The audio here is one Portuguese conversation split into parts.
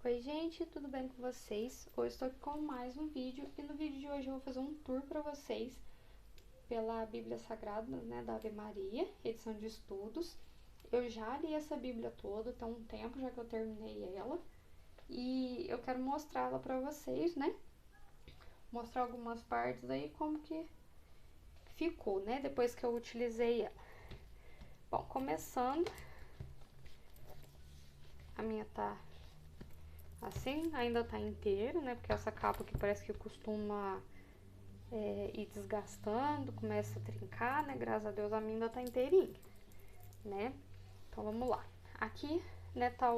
Oi gente, tudo bem com vocês? Hoje estou aqui com mais um vídeo e no vídeo de hoje eu vou fazer um tour para vocês pela Bíblia Sagrada, né, da Ave Maria, edição de estudos. Eu já li essa Bíblia toda, tem um tempo já que eu terminei ela e eu quero mostrá-la para vocês, né? Mostrar algumas partes aí como que ficou, né, depois que eu utilizei ela. Bom, começando, a minha tá assim, ainda tá inteiro, né? Porque essa capa aqui parece que costuma ir desgastando, começa a trincar, né? Graças a Deus a minha ainda tá inteirinha, né? Então vamos lá. Aqui, né, tá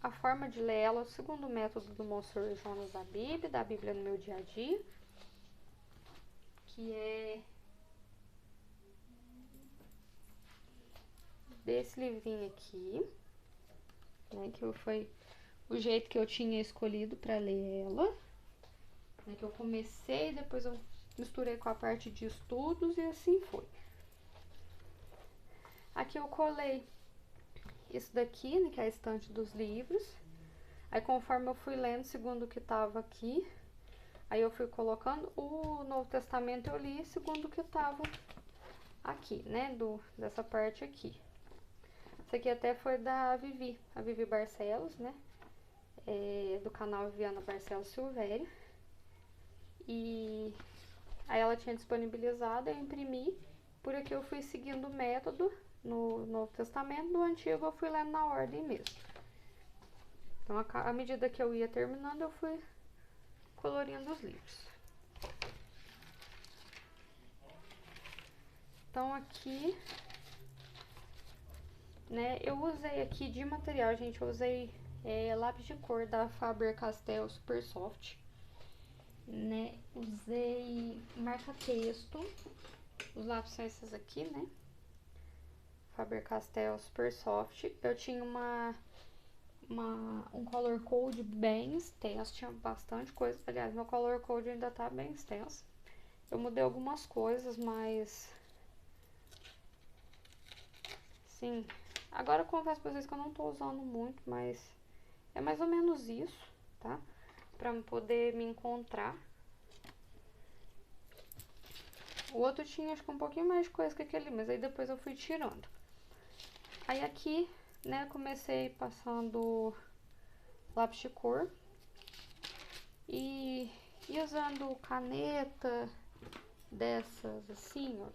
a forma de ler ela, o segundo método do Monsenhor Jonas da Bíblia no meu dia a dia, que é desse livrinho aqui, né? Que foi o jeito que eu tinha escolhido para ler ela, né, que eu comecei, depois eu misturei com a parte de estudos e assim foi. Aqui eu colei isso daqui, né, que é a estante dos livros. Aí conforme eu fui lendo, segundo o que tava aqui, aí eu fui colocando. O Novo Testamento eu li segundo o que tava aqui, né, dessa parte aqui. Isso aqui até foi da Vivi, a Vivi Barcelos, né, do canal Viviana Barcelos Silvério. E aí ela tinha disponibilizado, eu imprimi. Por aqui eu fui seguindo o método no Novo Testamento, do Antigo eu fui lendo na ordem mesmo. Então, à medida que eu ia terminando, eu fui colorindo os livros. Então, aqui, né, eu usei aqui de material, gente, eu usei lápis de cor da Faber-Castell Super Soft, né, usei marca-texto, os lápis são esses aqui, né, Faber-Castell Super Soft. Eu tinha um color code bem extenso, tinha bastante coisa. Aliás, meu color code ainda tá bem extenso. Eu mudei algumas coisas, mas sim, agora eu confesso pra vocês que eu não tô usando muito, mas é mais ou menos isso, tá? Pra poder me encontrar. O outro tinha acho que um pouquinho mais de coisa que aquele, mas aí depois eu fui tirando. Aí aqui, né, comecei passando lápis de cor e usando caneta dessas assim, ó,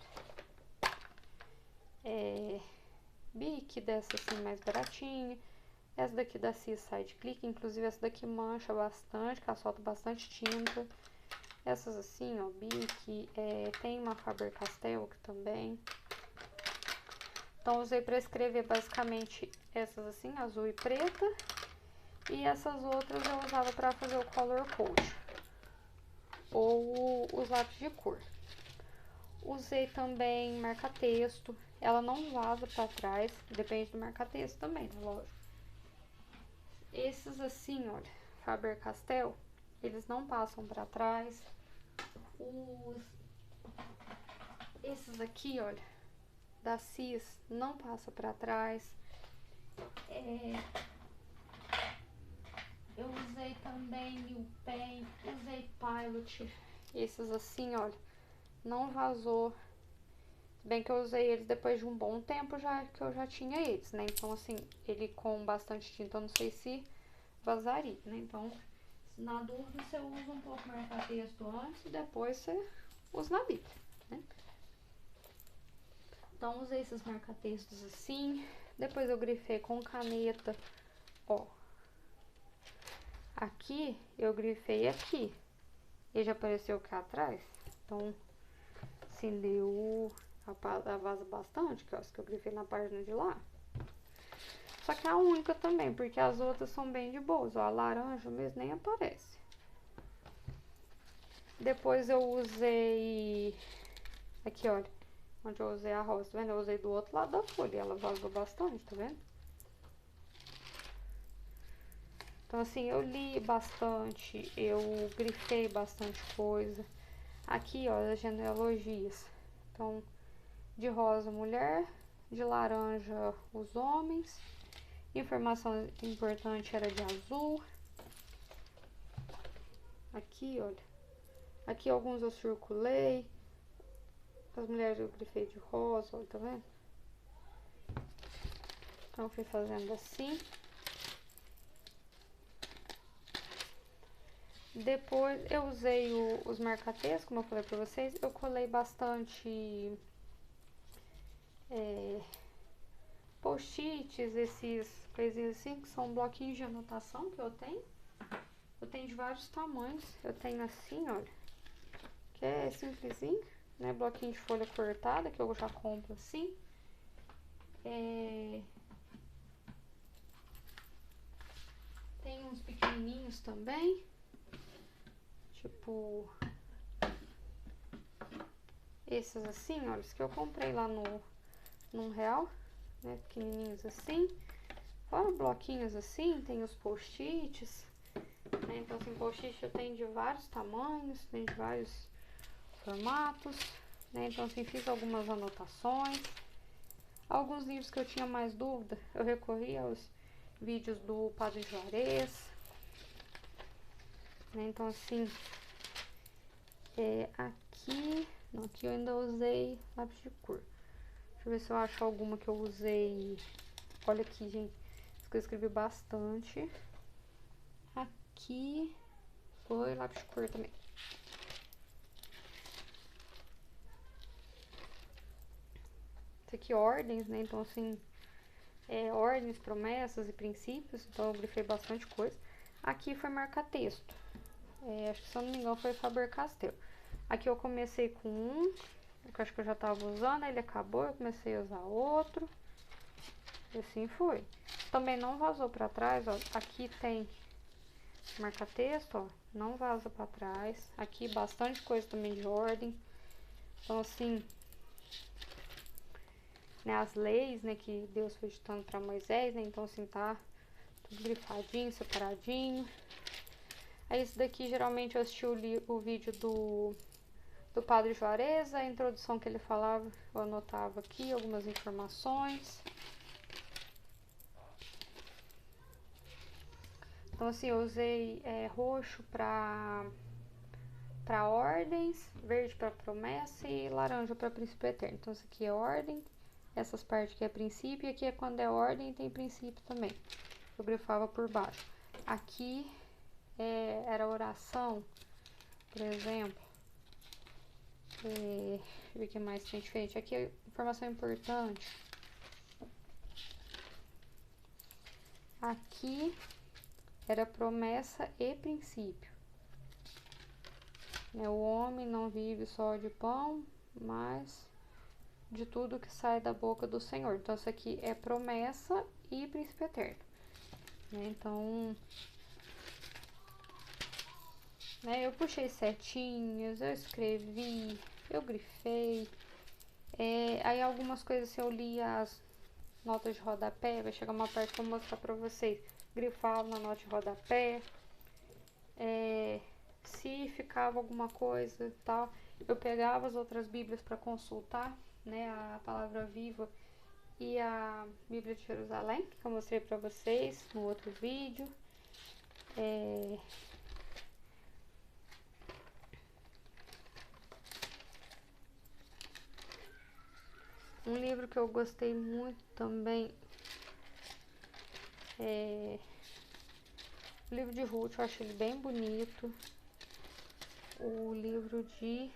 Bic dessa assim mais baratinha. Essa daqui da Cis Side Click, inclusive essa daqui mancha bastante, que ela solta bastante tinta. Essas assim, ó, Bic, tem uma Faber-Castell aqui também. Então usei para escrever basicamente essas assim, azul e preta. E essas outras eu usava para fazer o color code ou os lápis de cor. Usei também marca-texto, ela não vaza para trás, depende do marca-texto também, né, lógico. Esses assim, olha, Faber-Castell, eles não passam para trás. Esses aqui, olha, da Cis, não passa para trás. Eu usei também New Pen, usei Pilot. Esses assim, olha, não vazou. Bem que eu usei eles depois de um bom tempo já que eu já tinha eles, né? Então, assim, ele com bastante tinta, eu não sei se vazaria, né? Então, na dúvida, você usa um pouco marca-texto antes e depois você usa na Bíblia, né? Então, usei esses marca-textos assim. Depois eu grifei com caneta, ó. Aqui, eu grifei aqui. E já apareceu aqui atrás. Então, assim, deu a vaza bastante, que eu grifei na página de lá. Só que é a única também, porque as outras são bem de boas. Ó, a laranja mesmo nem aparece. Depois eu usei... Aqui, olha. Onde eu usei a rosa, tá vendo? Eu usei do outro lado da folha. Ela vazou bastante, tá vendo? Então, assim, eu li bastante. Eu grifei bastante coisa. Aqui, ó, as genealogias. Então, de rosa, mulher. De laranja, os homens. Informação importante era de azul. Aqui, olha. Aqui alguns eu circulei. As mulheres eu grifei de rosa, olha, tá vendo? Então, fui fazendo assim. Depois, eu usei os marca-textos, como eu falei pra vocês. Eu colei bastante post-its, esses coisinhas assim, que são bloquinhos de anotação que eu tenho. Eu tenho de vários tamanhos. Eu tenho assim, olha, que é simplesinho, né? Bloquinho de folha cortada, que eu já compro assim. Tem uns pequenininhos também, tipo esses assim, olha, os que eu comprei lá num real, né? Pequenininhos assim. Fora bloquinhos assim, tem os post-its, né? Então, assim, post-it eu tenho de vários tamanhos, tem de vários formatos, né? Então, assim, fiz algumas anotações. Alguns livros que eu tinha mais dúvida, eu recorri aos vídeos do Padre Juarez, né? Então, assim, aqui eu ainda usei lápis de cor. Deixa eu ver se eu acho alguma que eu usei. Olha aqui, gente, isso que eu escrevi bastante. Aqui foi lápis de cor também. Isso aqui, ordens, né? Então, assim, ordens, promessas e princípios. Então, eu grifei bastante coisa. Aqui foi marca-texto. Acho que, se eu não me engano, foi Faber-Castell. Aqui eu comecei com um, que eu acho que eu já tava usando, aí ele acabou, eu comecei a usar outro. E assim foi. Também não vazou pra trás, ó. Aqui tem marca-texto, ó. Não vaza pra trás. Aqui bastante coisa também de ordem. Então, assim, né, as leis, né, que Deus foi ditando pra Moisés, né? Então, assim, tá tudo grifadinho, separadinho. Aí, esse daqui, geralmente, eu assisti o vídeo do Padre Juarez, a introdução que ele falava, eu anotava aqui algumas informações. Então, assim, eu usei roxo para ordens, verde para promessa e laranja para princípio eterno. Então, isso aqui é ordem, essas partes aqui é princípio, e aqui é quando é ordem tem princípio também. Eu grifava por baixo. Aqui era oração, por exemplo. Deixa eu ver o que mais tem diferente. Aqui é informação importante. Aqui era promessa e princípio. O homem não vive só de pão, mas de tudo que sai da boca do Senhor. Então, isso aqui é promessa e princípio eterno. Então, eu puxei setinhas, eu escrevi, eu grifei. Aí, algumas coisas, se eu li as notas de rodapé, vai chegar uma parte que eu vou mostrar pra vocês. Grifava na nota de rodapé. Se ficava alguma coisa e tal, eu pegava as outras bíblias para consultar, né, a Palavra Viva e a Bíblia de Jerusalém, que eu mostrei para vocês no outro vídeo. Um livro que eu gostei muito também o livro de Ruth, eu acho ele bem bonito. O livro de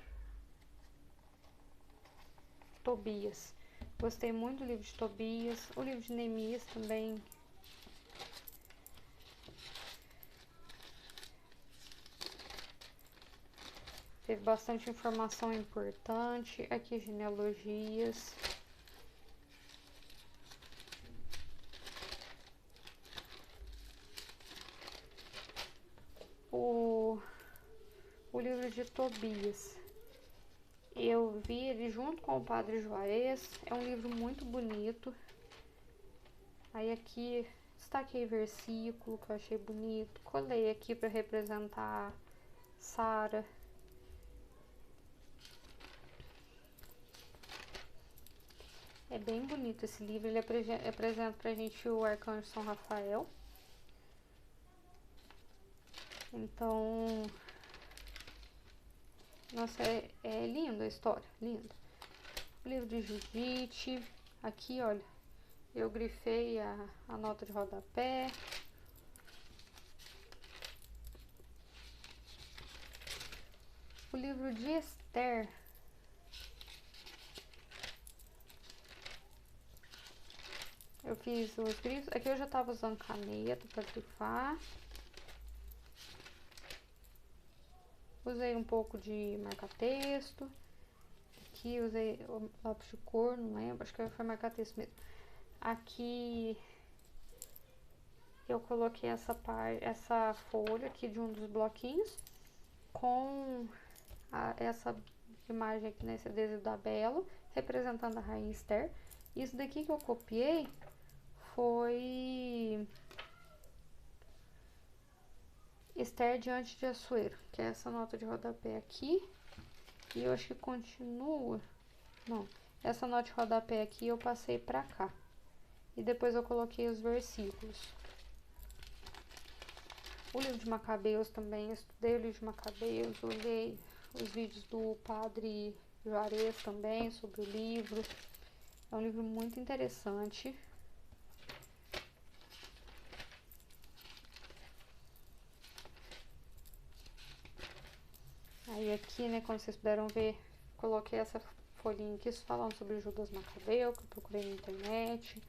Tobias, gostei muito do livro de Tobias. O livro de Neemias também. Teve bastante informação importante. Aqui, genealogias. O livro de Tobias, eu vi ele junto com o Padre Juarez. É um livro muito bonito. Aí aqui destaquei versículo que eu achei bonito. Colei aqui para representar Sara. É bem bonito esse livro, ele apresenta pra gente o Arcanjo São Rafael. Então, nossa, é lindo a história, lindo. O livro de Judite, aqui olha, eu grifei a nota de rodapé. O livro de Esther, eu fiz os grifos, aqui eu já tava usando caneta pra grifar. Usei um pouco de marca-texto. Aqui usei o lápis de cor, não lembro, acho que foi marca-texto mesmo. Aqui eu coloquei essa folha aqui de um dos bloquinhos com essa imagem aqui nesse adesivo da Belo, representando a Rainha Esther. Isso daqui que eu copiei foi Esther diante de Assuero, que é essa nota de rodapé aqui. E eu acho que continua. Não, essa nota de rodapé aqui eu passei pra cá. E depois eu coloquei os versículos. O livro de Macabeus também, eu estudei o livro de Macabeus, olhei os vídeos do padre Juarez também sobre o livro. É um livro muito interessante. Aí aqui, né, como vocês puderam ver, coloquei essa folhinha aqui falando sobre o Judas Macabeu, que eu procurei na internet.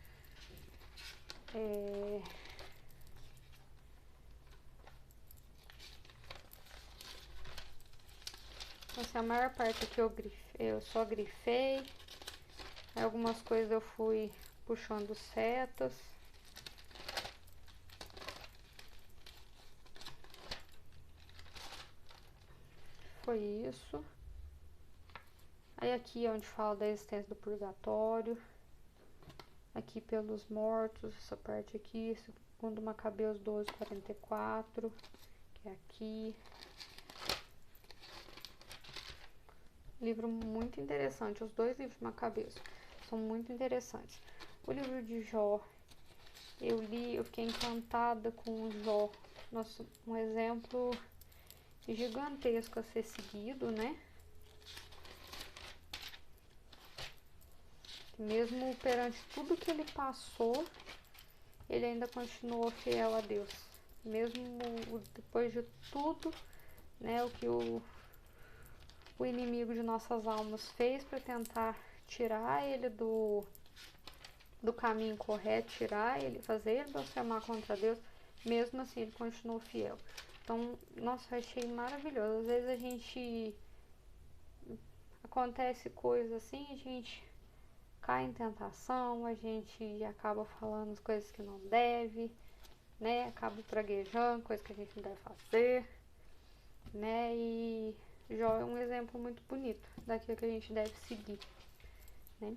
Assim, a maior parte aqui eu só grifei. Algumas coisas eu fui puxando setas. Foi isso. Aí aqui é onde fala da existência do purgatório. Aqui pelos mortos, essa parte aqui, segundo Macabeus 12:44, que é aqui. Livro muito interessante, os dois livros de Macabeus são muito interessantes. O livro de Jó, eu li, eu fiquei encantada com o Jó. Nossa, um exemplo gigantesco a ser seguido, né? Mesmo perante tudo que ele passou, ele ainda continuou fiel a Deus. Mesmo depois de tudo, né, o que o inimigo de nossas almas fez para tentar tirar ele do caminho correto, tirar ele, fazer ele blasfemar contra Deus, mesmo assim ele continuou fiel. Então, nossa, eu achei maravilhoso. Às vezes a gente acontece coisas assim, a gente cai em tentação, a gente acaba falando as coisas que não deve, né? Acaba praguejando, coisas que a gente não deve fazer, né? E Jó é um exemplo muito bonito daquilo que a gente deve seguir, né?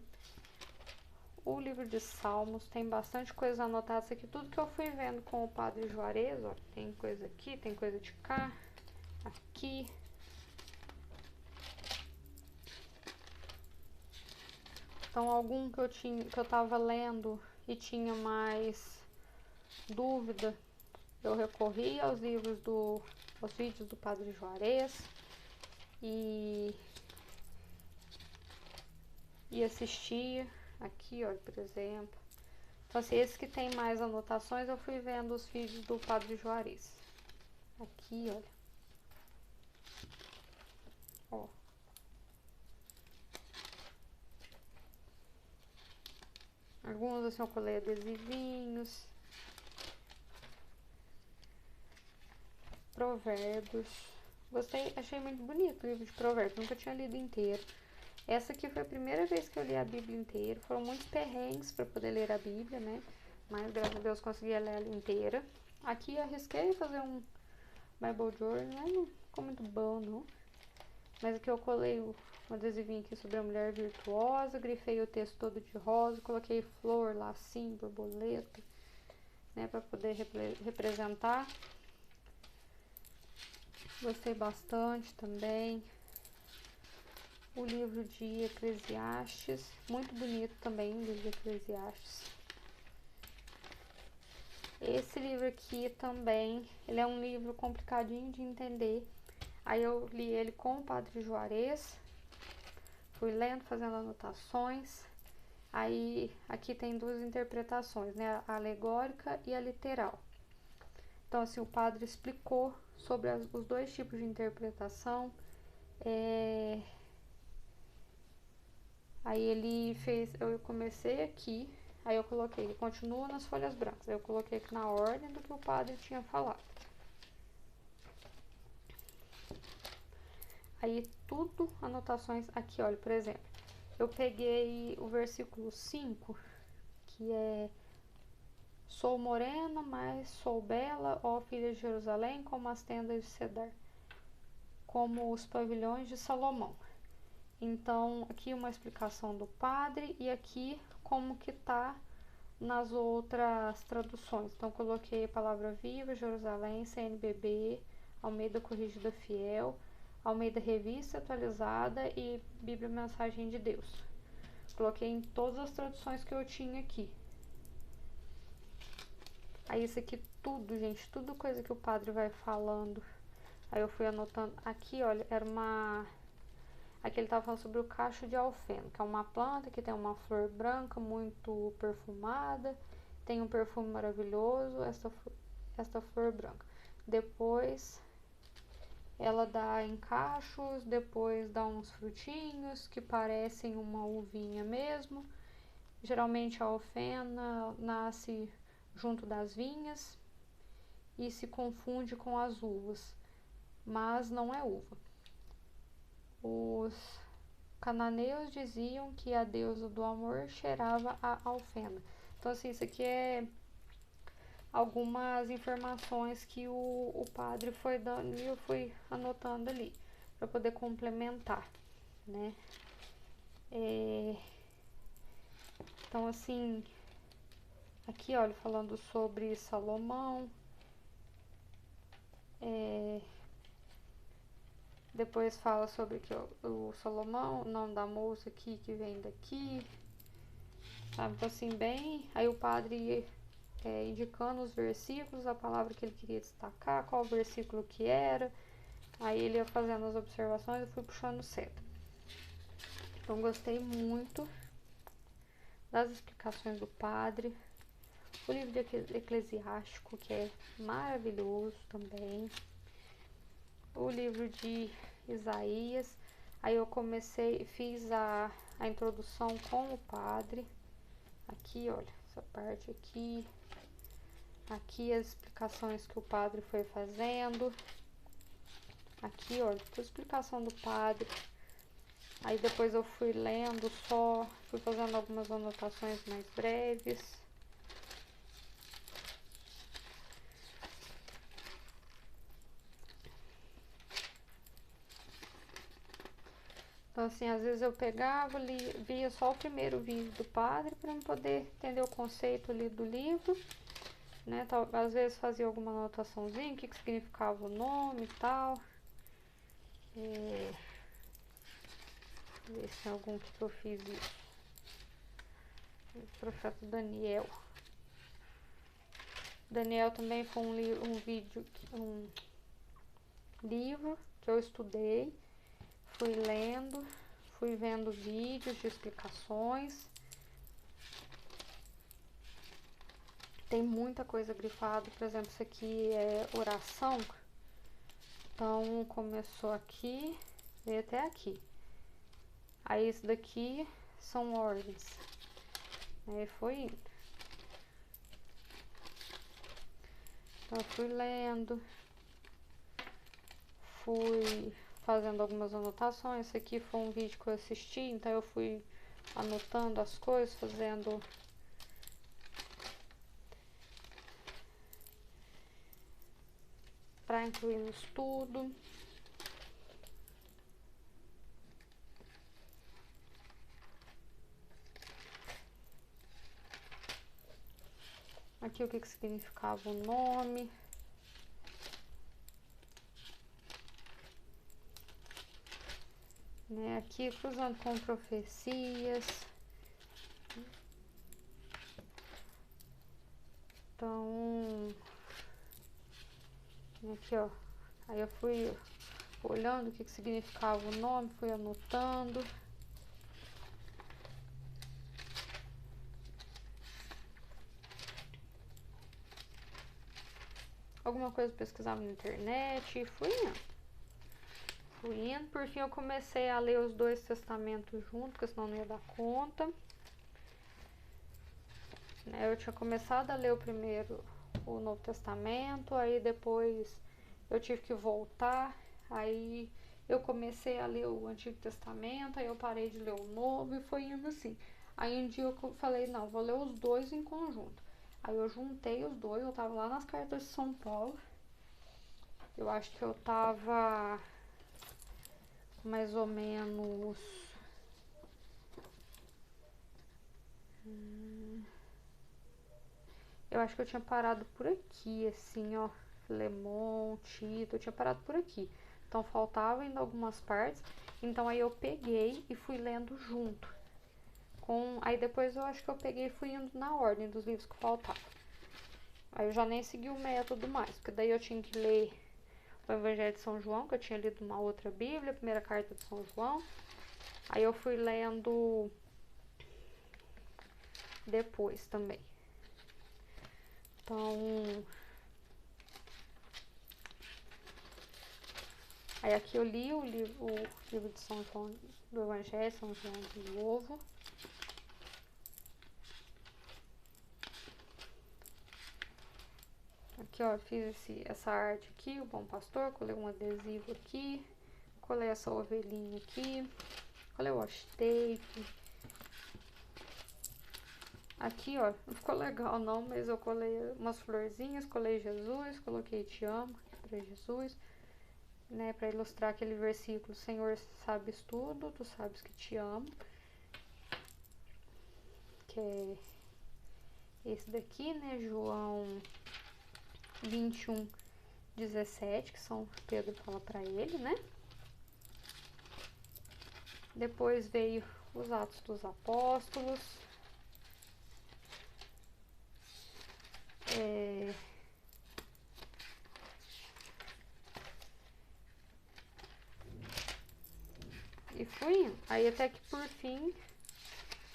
O livro de Salmos tem bastante coisa anotada. Isso aqui tudo que eu fui vendo com o padre Juarez, ó. Tem coisa aqui, tem coisa de cá, aqui. Então, algum que eu tava lendo e tinha mais dúvida, eu recorri aos aos vídeos do padre Juarez e assistia. Aqui, ó, por exemplo. Então, assim, esses que tem mais anotações, eu fui vendo os vídeos do padre Juarez. Aqui, olha. Ó. Alguns, assim, eu colei adesivinhos. Provérbios. Gostei, achei muito bonito o livro de Provérbios. Nunca tinha lido inteiro. Essa aqui foi a primeira vez que eu li a Bíblia inteira. Foram muitos perrengues para poder ler a Bíblia, né? Mas, graças a Deus, consegui ler ela inteira. Aqui eu arrisquei fazer um Bible Journal, não ficou muito bom, não. Mas aqui eu colei um adesivinho aqui sobre a mulher virtuosa, grifei o texto todo de rosa, coloquei flor, lacinho, borboleta, né? Para poder representar. Gostei bastante também. o livro de Eclesiastes, muito bonito também, o livro de Eclesiastes. Esse livro aqui também, ele é um livro complicadinho de entender. Aí eu li ele com o Padre Juarez, fui lendo, fazendo anotações. Aí aqui tem duas interpretações, né? A alegórica e a literal. Então, assim, o padre explicou sobre os dois tipos de interpretação. Aí ele fez, eu comecei aqui, aí eu coloquei, continua nas folhas brancas. Aí eu coloquei aqui na ordem do que o padre tinha falado. Aí tudo, anotações aqui, olha, por exemplo, eu peguei o versículo 5, que é: sou morena, mas sou bela, ó filha de Jerusalém, como as tendas de Cedar, como os pavilhões de Salomão. Então, aqui uma explicação do padre e aqui como que tá nas outras traduções. Então, coloquei a Palavra Viva, Jerusalém, CNBB, Almeida Corrigida Fiel, Almeida Revista Atualizada e Bíblia Mensagem de Deus. Coloquei em todas as traduções que eu tinha aqui. Aí isso aqui tudo, gente, tudo coisa que o padre vai falando. Aí eu fui anotando. Aqui, olha, era uma... Aqui ele estava falando sobre o cacho de alfeno, que é uma planta que tem uma flor branca muito perfumada, tem um perfume maravilhoso, esta flor branca. Depois ela dá em cachos, depois dá uns frutinhos que parecem uma uvinha mesmo. Geralmente a alfena nasce junto das vinhas e se confunde com as uvas, mas não é uva. Os cananeus diziam que a deusa do amor cheirava a alfena. Então, assim, isso aqui é algumas informações que o padre foi dando e eu fui anotando ali para poder complementar, né? Então, assim, aqui, olha, falando sobre Salomão, depois fala sobre que o Salomão, o nome da moça aqui que vem daqui, sabe? Então, assim, bem. Aí o padre indicando os versículos, a palavra que ele queria destacar, qual versículo que era. Aí ele ia fazendo as observações e fui puxando seta. Então, gostei muito das explicações do padre. O livro de Eclesiástico, que é maravilhoso também. O livro de Isaías. Aí eu fiz a introdução com o padre. Aqui, olha, essa parte aqui. Aqui as explicações que o padre foi fazendo. Aqui, olha, a explicação do padre. Aí depois eu fui lendo só, fui fazendo algumas anotações mais breves. Então, assim, às vezes eu pegava, via só o primeiro vídeo do padre para eu poder entender o conceito ali do livro, né? Às vezes fazia alguma anotaçãozinha, o que significava o nome e tal. Ver se tem algum que eu fiz isso. O profeta Daniel. Daniel também foi um livro que eu estudei, fui lendo, fui vendo vídeos de explicações. Tem muita coisa grifada, por exemplo, isso aqui é oração. Então, começou aqui, veio até aqui. Aí, isso daqui são ordens. Aí, foi indo. Então, eu fui lendo, fui fazendo algumas anotações. Esse aqui foi um vídeo que eu assisti, então eu fui anotando as coisas, fazendo... para incluir no estudo. Aqui o que significava o nome. né? Aqui cruzando com profecias. Então, aqui ó, aí eu fui olhando o que significava o nome, fui anotando. Alguma coisa pesquisava na internet e fui indo. Por fim eu comecei a ler os 2 testamentos juntos, porque senão não ia dar conta. Eu tinha começado a ler o Novo Testamento, aí depois eu tive que voltar, aí eu comecei a ler o Antigo Testamento, aí eu parei de ler o Novo e foi indo assim. Aí um dia eu falei, não, vou ler os 2 em conjunto. Aí eu juntei os 2, eu tava lá nas cartas de São Paulo. Eu acho que eu tava mais ou menos... Eu acho que eu tinha parado por aqui, assim, ó. Filemon, Tito, eu tinha parado por aqui. Então faltava ainda algumas partes. Então aí eu peguei e fui lendo junto. Aí depois eu acho que eu peguei e fui indo na ordem dos livros que faltavam. Aí eu já nem segui o método mais, porque daí eu tinha que ler o Evangelho de São João, que eu tinha lido uma outra Bíblia, a primeira carta de São João. Aí eu fui lendo depois também. Então, aí aqui eu li o livro de São João, do Evangelho, São João de novo. Aqui ó, fiz essa arte aqui, o Bom Pastor, colei um adesivo aqui, colei essa ovelhinha aqui, colei o washi tape. Aqui ó, não ficou legal não, mas eu colei umas florzinhas, colei Jesus, coloquei te amo pra Jesus, né, pra ilustrar aquele versículo, Senhor, sabes tudo, tu sabes que te amo, que é esse daqui, né, João 21:17, que São Pedro fala pra ele, né. Depois veio os Atos dos Apóstolos, e fui indo. Aí até que por fim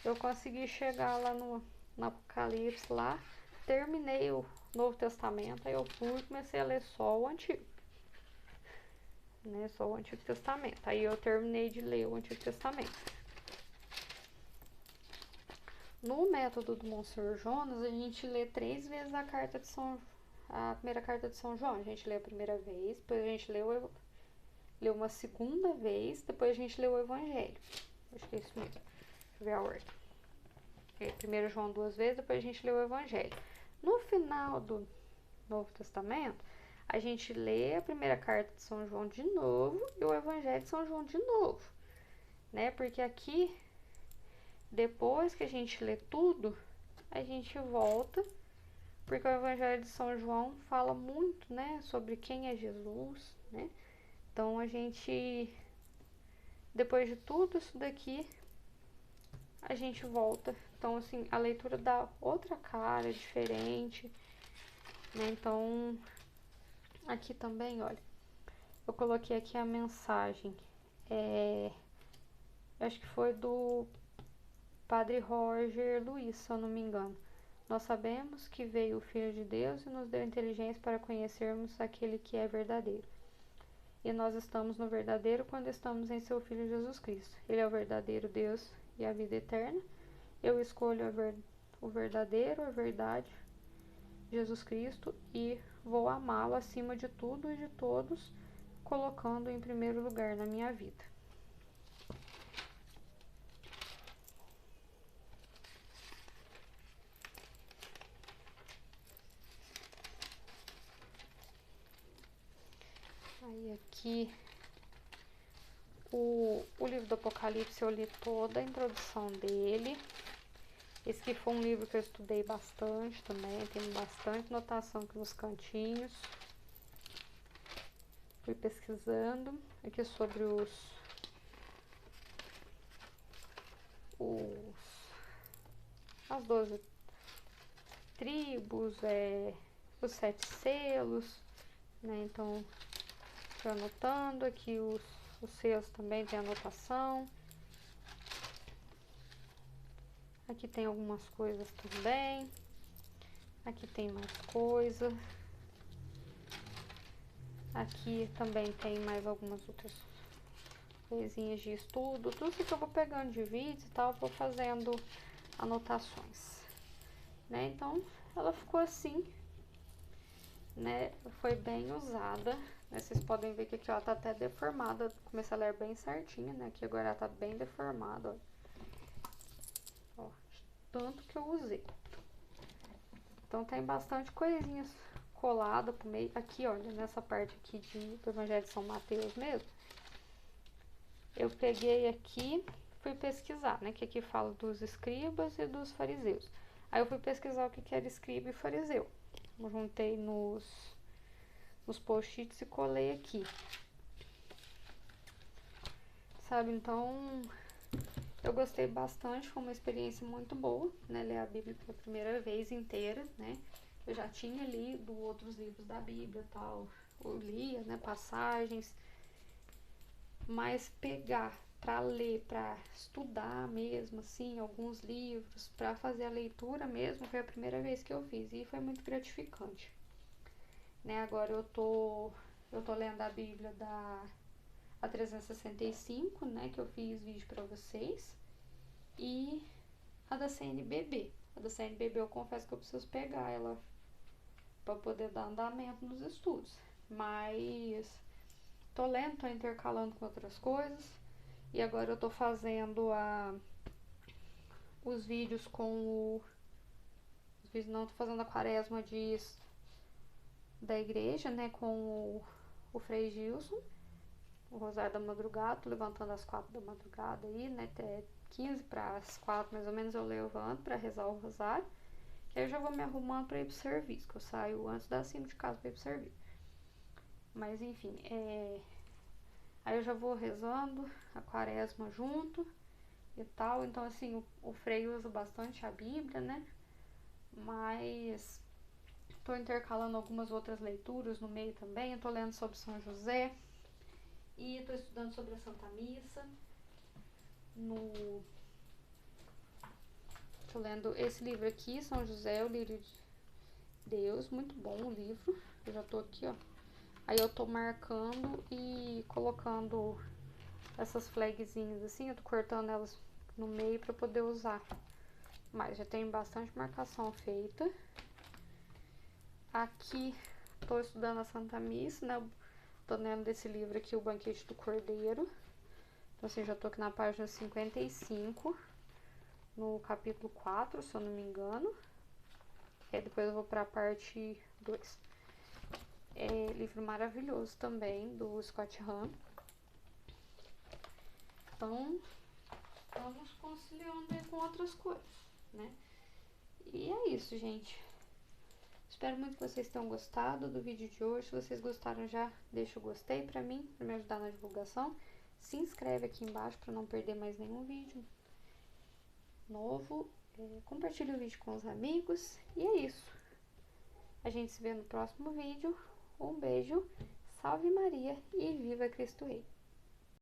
eu consegui chegar lá no Apocalipse lá, terminei o Novo Testamento, aí eu fui e comecei a ler só o Antigo, né, só o Antigo Testamento. Aí eu terminei de ler o Antigo Testamento. No método do Monsenhor Jonas, a gente lê 3 vezes a primeira carta de São João. A gente lê a primeira vez, depois a gente lê uma segunda vez, depois a gente lê o Evangelho. Acho que é isso mesmo. Deixa eu ver a ordem. Primeiro João 2 vezes, depois a gente lê o Evangelho. No final do Novo Testamento, a gente lê a primeira carta de São João de novo e o Evangelho de São João de novo, né? Porque aqui, depois que a gente lê tudo, a gente volta, porque o Evangelho de São João fala muito, né, sobre quem é Jesus, né? Então a gente, depois de tudo isso daqui, a gente volta. Então assim, a leitura dá outra cara, diferente, né? Então, aqui também, olha, eu coloquei aqui a mensagem, acho que foi do Padre Roger Luiz, se eu não me engano. Nós sabemos que veio o Filho de Deus e nos deu inteligência para conhecermos aquele que é verdadeiro. E nós estamos no verdadeiro quando estamos em seu Filho Jesus Cristo. Ele é o verdadeiro Deus e a vida eterna. Eu escolho o verdadeiro, a verdade, Jesus Cristo, e vou amá-lo acima de tudo e de todos, colocando em primeiro lugar na minha vida. Aí aqui, o livro do Apocalipse, eu li toda a introdução dele. Esse aqui foi um livro que eu estudei bastante também, tem bastante notação aqui nos cantinhos. Fui pesquisando aqui sobre as 12 tribos, os 7 selos, né? Então, tô anotando aqui os selos também tem anotação. Aqui tem algumas coisas também. Aqui tem mais coisa. Aqui também tem mais algumas outras coisinhas de estudo. Tudo isso que eu vou pegando de vídeos e tal, vou fazendo anotações, né? Então, ela ficou assim, né? Foi bem usada, né? Vocês podem ver que aqui, ó, tá até deformada. Comecei a ler bem certinho, né? Aqui agora ela tá bem deformada, ó. Tanto que eu usei. Então, tem bastante coisinhas colada pro meio. Aqui, olha, nessa parte aqui do Evangelho de São Mateus mesmo, eu peguei aqui, fui pesquisar, né? Que aqui fala dos escribas e dos fariseus. Aí eu fui pesquisar o que era escriba e fariseu. Eu juntei nos post-its e colei aqui. Sabe, então, eu gostei bastante, foi uma experiência muito boa, né? Ler a Bíblia pela primeira vez inteira, né? Eu já tinha lido outros livros da Bíblia e tal, eu lia, né, passagens, mas pegar para ler, para estudar mesmo, assim, alguns livros, para fazer a leitura mesmo, foi a primeira vez que eu fiz e foi muito gratificante, né? Agora eu tô lendo a Bíblia a 365, né, que eu fiz vídeo para vocês, e a da CNBB. A da CNBB eu confesso que eu preciso pegar ela para poder dar andamento nos estudos, mas tô lendo, tô intercalando com outras coisas, e agora eu tô fazendo os vídeos não, tô fazendo a quaresma da igreja, né, com o Frei Gilson, o Rosário da Madrugada, tô levantando às 4 da madrugada aí, né, até 15 para as 4 mais ou menos eu levanto para rezar o Rosário, que aí eu já vou me arrumando para ir pro serviço, que eu saio antes das 5 de casa para ir pro serviço. Mas enfim, aí eu já vou rezando a quaresma junto e tal, então assim, o Frei usa bastante a Bíblia, né, mas tô intercalando algumas outras leituras no meio também. Eu tô lendo sobre São José e tô estudando sobre a Santa Missa. Tô lendo esse livro aqui, São José, o Lírio de Deus, muito bom o livro. Eu já tô aqui, ó. Aí eu tô marcando e colocando essas flagzinhas assim, eu tô cortando elas no meio pra poder usar. Mas já tem bastante marcação feita. Aqui tô estudando a Santa Missa, né? Tô lendo desse livro aqui, O Banquete do Cordeiro. Então assim, já tô aqui na página 55, no capítulo 4, se eu não me engano. E aí depois eu vou pra parte 2. Livro maravilhoso também, do Scott Hahn. Então, estamos conciliando aí com outras coisas, né? E é isso, gente. Espero muito que vocês tenham gostado do vídeo de hoje. Se vocês gostaram, já deixa o gostei pra mim, pra me ajudar na divulgação. Se inscreve aqui embaixo pra não perder mais nenhum vídeo novo. Compartilhe o vídeo com os amigos. E é isso. A gente se vê no próximo vídeo. Um beijo, salve Maria e viva Cristo Rei!